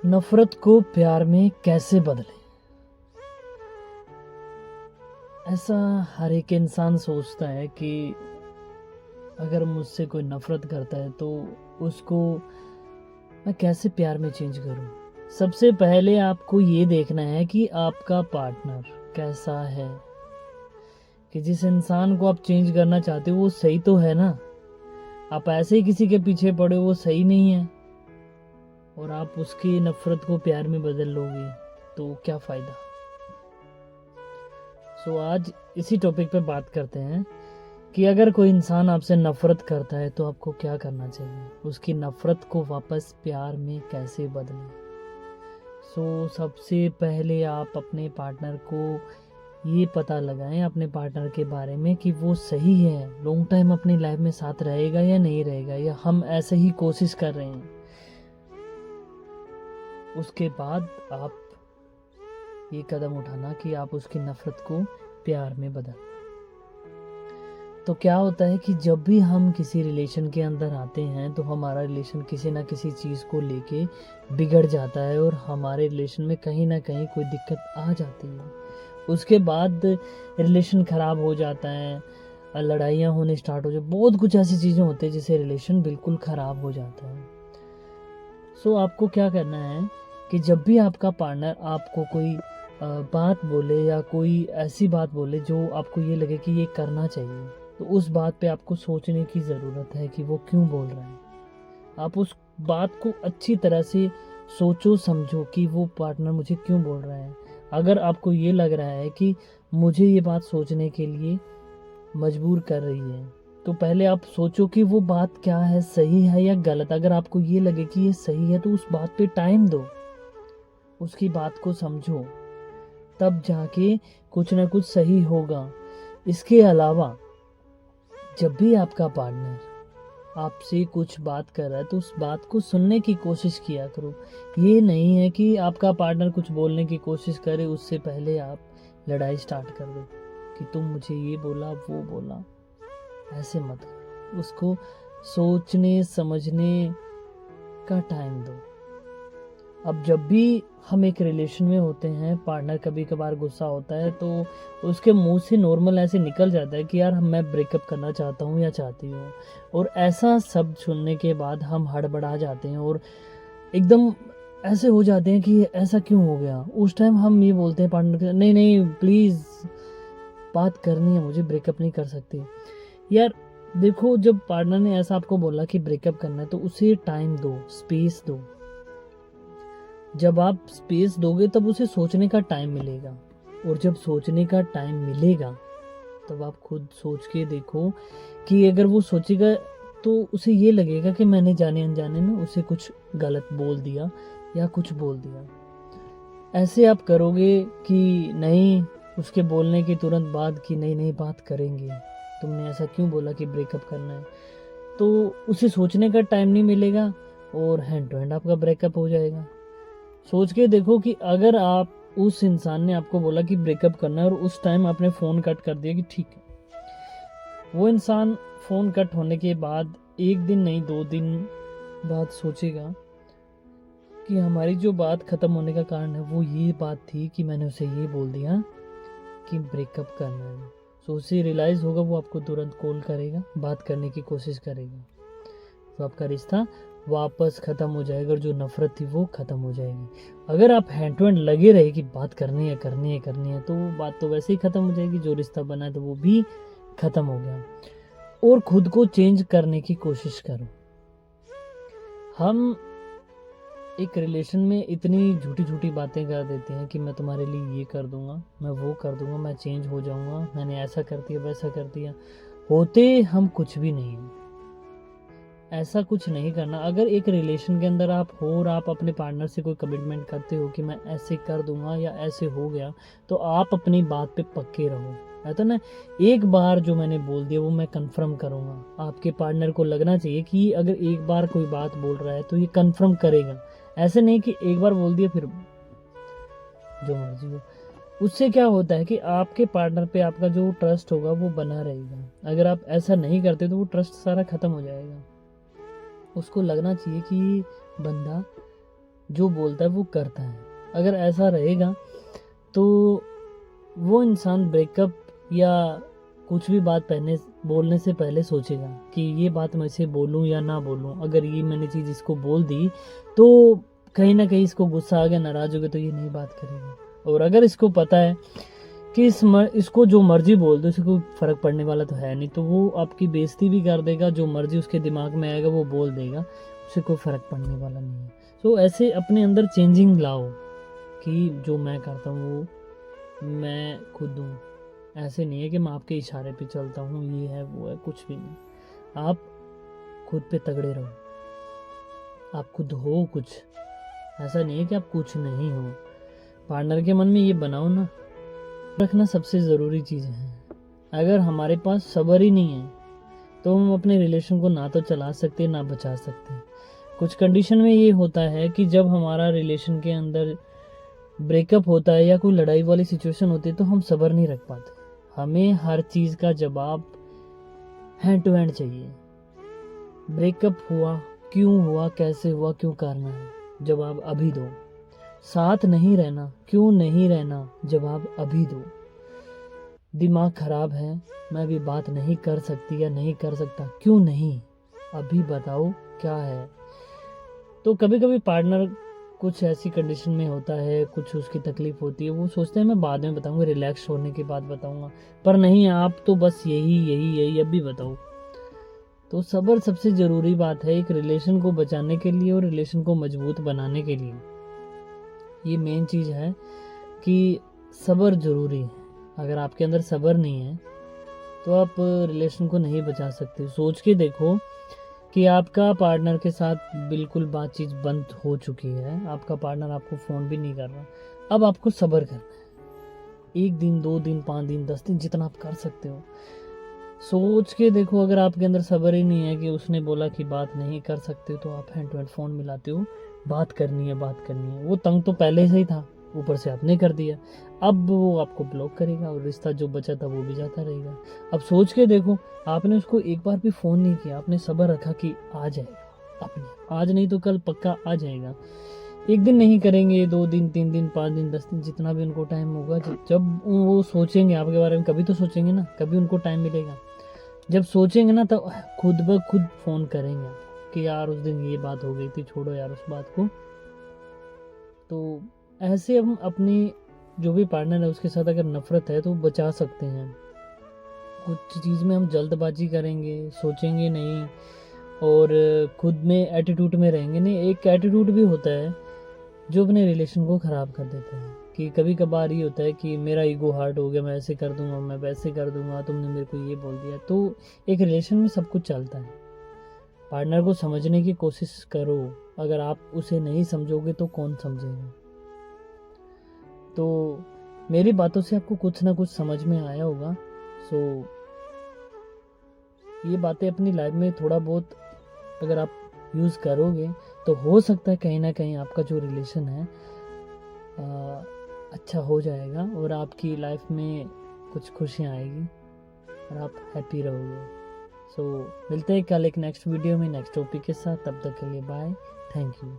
नफरत को प्यार में कैसे बदलें? ऐसा हर एक इंसान सोचता है कि अगर मुझसे कोई नफरत करता है तो उसको मैं कैसे प्यार में चेंज करूं। सबसे पहले आपको ये देखना है कि आपका पार्टनर कैसा है, कि जिस इंसान को आप चेंज करना चाहते हो वो सही तो है ना। आप ऐसे ही किसी के पीछे पड़े हो, वो सही नहीं है और आप उसकी नफरत को प्यार में बदल लोगे तो क्या फ़ायदा। आज इसी टॉपिक पे बात करते हैं कि अगर कोई इंसान आपसे नफरत करता है तो आपको क्या करना चाहिए, उसकी नफरत को वापस प्यार में कैसे बदलें। सबसे पहले आप अपने पार्टनर को ये पता लगाएं अपने पार्टनर के बारे में कि वो सही है, लॉन्ग टाइम अपनी लाइफ में साथ रहेगा या नहीं रहेगा, या हम ऐसे ही कोशिश कर रहे हैं। उसके बाद आप ये कदम उठाना कि आप उसकी नफरत को प्यार में बदल। तो क्या होता है कि जब भी हम किसी रिलेशन के अंदर आते हैं तो हमारा रिलेशन किसी ना किसी चीज़ को लेके बिगड़ जाता है और हमारे रिलेशन में कहीं ना कहीं कोई दिक्कत आ जाती है। उसके बाद रिलेशन ख़राब हो जाता है, लड़ाइयाँ होने स्टार्ट हो जाए, बहुत कुछ ऐसी चीज़ें होती हैं जिससे रिलेशन बिल्कुल ख़राब हो जाता है। आपको क्या करना है कि जब भी आपका पार्टनर आपको कोई बात बोले या कोई ऐसी बात बोले जो आपको ये लगे कि ये करना चाहिए, तो उस बात पे आपको सोचने की ज़रूरत है कि वो क्यों बोल रहा है। आप उस बात को अच्छी तरह से सोचो समझो कि वो पार्टनर मुझे क्यों बोल रहा है। अगर आपको ये लग रहा है कि मुझे ये बात सोचने के लिए मजबूर कर रही है, तो पहले आप सोचो कि वो बात क्या है, सही है या गलत। अगर आपको ये लगे कि ये सही है तो उस बात पे टाइम दो, उसकी बात को समझो, तब जाके कुछ ना कुछ सही होगा। इसके अलावा जब भी आपका पार्टनर आपसे कुछ बात कर रहा है तो उस बात को सुनने की कोशिश किया करो। ये नहीं है कि आपका पार्टनर कुछ बोलने की कोशिश करे उससे पहले आप लड़ाई स्टार्ट कर दो कि तुम मुझे ये बोला वो बोला। ऐसे मत करो, उसको सोचने समझने का टाइम दो। अब जब भी हम एक रिलेशन में होते हैं, पार्टनर कभी कभार गुस्सा होता है तो उसके मुंह से नॉर्मल ऐसे निकल जाता है कि यार मैं ब्रेकअप करना चाहता हूँ या चाहती हूँ, और ऐसा शब्द सुनने के बाद हम हड़बड़ा जाते हैं और एकदम ऐसे हो जाते हैं कि ऐसा क्यों हो गया। उस टाइम हम ये बोलते हैं पार्टनर के, नहीं नहीं प्लीज़ बात करनी है मुझे, ब्रेकअप नहीं कर सकती। यार देखो, जब पार्टनर ने ऐसा आपको बोला कि ब्रेकअप करना है तो उसे टाइम दो, स्पेस दो। जब आप स्पेस दोगे तब उसे सोचने का टाइम मिलेगा, और जब सोचने का टाइम मिलेगा तब आप खुद सोच के देखो कि अगर वो सोचेगा तो उसे ये लगेगा कि मैंने जाने अनजाने में उसे कुछ गलत बोल दिया या कुछ बोल दिया। ऐसे आप करोगे कि नहीं, उसके बोलने की तुरंत बाद कि नहीं नहीं बात करेंगे, तुमने ऐसा क्यों बोला कि ब्रेकअप करना है, तो उसे सोचने का टाइम नहीं मिलेगा और हैंड टू हैंड आपका ब्रेकअप हो जाएगा। सोच के देखो कि अगर आप उस इंसान ने आपको बोला कि ब्रेकअप करना है और उस टाइम आपने फ़ोन कट कर दिया कि ठीक है, वो इंसान फ़ोन कट होने के बाद 1 दिन नहीं 2 दिन बाद सोचेगा कि हमारी जो बात ख़त्म होने का कारण है वो ये बात थी कि मैंने उसे ये बोल दिया कि ब्रेकअप करना है। उसे रियलाइज़ होगा, वो आपको तुरंत कॉल करेगा, बात करने की कोशिश करेगा, तो आपका रिश्ता वापस ख़त्म हो जाएगा और जो नफ़रत थी वो ख़त्म हो जाएगी। अगर आप हैंड टू हैंड लगे रहे कि बात करनी है करनी है करनी है, तो वो बात तो वैसे ही ख़त्म हो जाएगी, जो रिश्ता बना है तो वो भी ख़त्म हो गया। और खुद को चेंज करने की कोशिश करो। हम एक रिलेशन में इतनी झूठी झूठी बातें कर देते हैं कि मैं तुम्हारे लिए ये कर दूंगा, मैं वो कर दूंगा, मैं चेंज हो जाऊंगा, मैंने ऐसा कर दिया वैसा कर दिया। होते हम कुछ भी नहीं हैं। ऐसा कुछ नहीं करना। अगर एक रिलेशन के अंदर आप हो और आप अपने पार्टनर से कोई कमिटमेंट करते हो कि मैं ऐसे कर दूंगा या ऐसे हो गया, तो आप अपनी बात पे पक्के रहो। है तो ना, एक बार जो मैंने बोल दिया वो मैं कंफर्म करूंगा। आपके पार्टनर को लगना चाहिए कि अगर एक बार कोई बात बोल रहा है तो ये कंफर्म करेगा। ऐसे नहीं कि एक बार बोल दिया फिर जो मर्जी हो। उससे क्या होता है कि आपके पार्टनर पे आपका जो ट्रस्ट होगा वो बना रहेगा। अगर आप ऐसा नहीं करते तो वो ट्रस्ट सारा खत्म हो जाएगा। उसको लगना चाहिए कि बंदा जो बोलता है वो करता है। अगर ऐसा रहेगा तो वो इंसान ब्रेकअप या कुछ भी बात पहले बोलने से पहले सोचेगा कि ये बात मैं इसे बोलूं या ना बोलूं। अगर ये मैंने चीज़ इसको बोल दी तो कहीं ना कहीं इसको गुस्सा आ गया, नाराज़ हो गया, तो ये नहीं बात करेगा। और अगर इसको पता है कि इसको जो मर्जी बोल दो, इसको कोई फ़र्क पड़ने वाला तो है नहीं, तो वो आपकी बेइज्जती भी कर देगा, जो मर्जी उसके दिमाग में आएगा वो बोल देगा, उसे कोई फ़र्क पड़ने वाला नहीं है। तो ऐसे अपने अंदर चेंजिंग लाओ कि जो मैं करता हूँ वो मैं खुद हूँ। ऐसे नहीं है कि मैं आपके इशारे पे चलता हूँ, ये है वो है, कुछ भी नहीं। आप खुद पे तगड़े रहो, आप खुद हो कुछ, ऐसा नहीं है कि आप कुछ नहीं हो। पार्टनर के मन में ये बनाओ ना, रखना सबसे ज़रूरी चीज़ है। अगर हमारे पास सब्र ही नहीं है तो हम अपने रिलेशन को ना तो चला सकते ना बचा सकते। कुछ कंडीशन में ये होता है कि जब हमारा रिलेशन के अंदर ब्रेकअप होता है या कोई लड़ाई वाली सिचुएशन होती है तो हम सब्र नहीं रख पाते। हमें हर चीज़ का जवाब हैंड टू हैंड चाहिए। ब्रेकअप हुआ, क्यों हुआ, कैसे हुआ, क्यों करना है, जवाब अभी दो। साथ नहीं रहना, क्यों नहीं रहना, जवाब अभी दो। दिमाग खराब है, मैं अभी बात नहीं कर सकती या नहीं कर सकता, क्यों नहीं, अभी बताओ क्या है। तो कभी कभी पार्टनर कुछ ऐसी कंडीशन में होता है, कुछ उसकी तकलीफ होती है, वो सोचते हैं मैं बाद में बताऊंगा, रिलैक्स होने के बाद बताऊंगा, पर नहीं, आप तो बस यही यही यही अभी बताओ। तो सब्र सबसे ज़रूरी बात है एक रिलेशन को बचाने के लिए और रिलेशन को मजबूत बनाने के लिए। ये मेन चीज़ है कि सब्र ज़रूरी है। अगर आपके अंदर सब्र नहीं है तो आप रिलेशन को नहीं बचा सकते। सोच के देखो कि आपका पार्टनर के साथ बिल्कुल बातचीत बंद हो चुकी है, आपका पार्टनर आपको फ़ोन भी नहीं कर रहा, अब आपको सब्र करना है। 1 दिन, 2 दिन, 5 दिन, 10 दिन, जितना आप कर सकते हो। सोच के देखो, अगर आपके अंदर सब्र ही नहीं है कि उसने बोला कि बात नहीं कर सकते, तो आप हैंड टू हैंड फ़ोन मिलाते हो, बात करनी है, बात करनी है। वो तंग तो पहले से ही था, ऊपर से आपने कर दिया, अब वो आपको ब्लॉक करेगा और रिश्ता जो बचा था वो भी जाता रहेगा। अब सोच के देखो, आपने उसको एक बार भी फ़ोन नहीं किया, आपने सब्र रखा कि आ जाएगा अपने, आज नहीं तो कल पक्का आ जाएगा। 1 दिन नहीं करेंगे, 2 दिन, 3 दिन, 5 दिन, 10 दिन, जितना भी उनको टाइम होगा, जब वो सोचेंगे आपके बारे में, कभी तो सोचेंगे ना, कभी उनको टाइम मिलेगा। जब सोचेंगे ना तो खुद ब खुद फ़ोन करेंगे आपको कि यार उस दिन ये बात हो गई थी, छोड़ो यार उस बात को। तो ऐसे हम अपनी जो भी पार्टनर है उसके साथ अगर नफ़रत है तो बचा सकते हैं। कुछ चीज़ में हम जल्दबाजी करेंगे, सोचेंगे नहीं और खुद में एटीट्यूड में रहेंगे नहीं। एक एटीट्यूड भी होता है जो अपने रिलेशन को ख़राब कर देता है कि कभी कभार ये होता है कि मेरा ईगो हर्ट हो गया, मैं ऐसे कर दूंगा, मैं वैसे कर दूंगा, तुमने मेरे को ये बोल दिया। तो एक रिलेशन में सब कुछ चलता है। पार्टनर को समझने की कोशिश करो, अगर आप उसे नहीं समझोगे तो कौन समझेगा। तो मेरी बातों से आपको कुछ ना कुछ समझ में आया होगा। सो ये बातें अपनी लाइफ में थोड़ा बहुत अगर आप यूज़ करोगे तो हो सकता है कहीं ना कहीं आपका जो रिलेशन है अच्छा हो जाएगा और आपकी लाइफ में कुछ खुशियाँ आएगी और आप हैप्पी रहोगे। सो मिलते हैं कल एक नेक्स्ट वीडियो में नेक्स्ट टॉपिक के साथ। तब तक के लिए बाय, थैंक यू।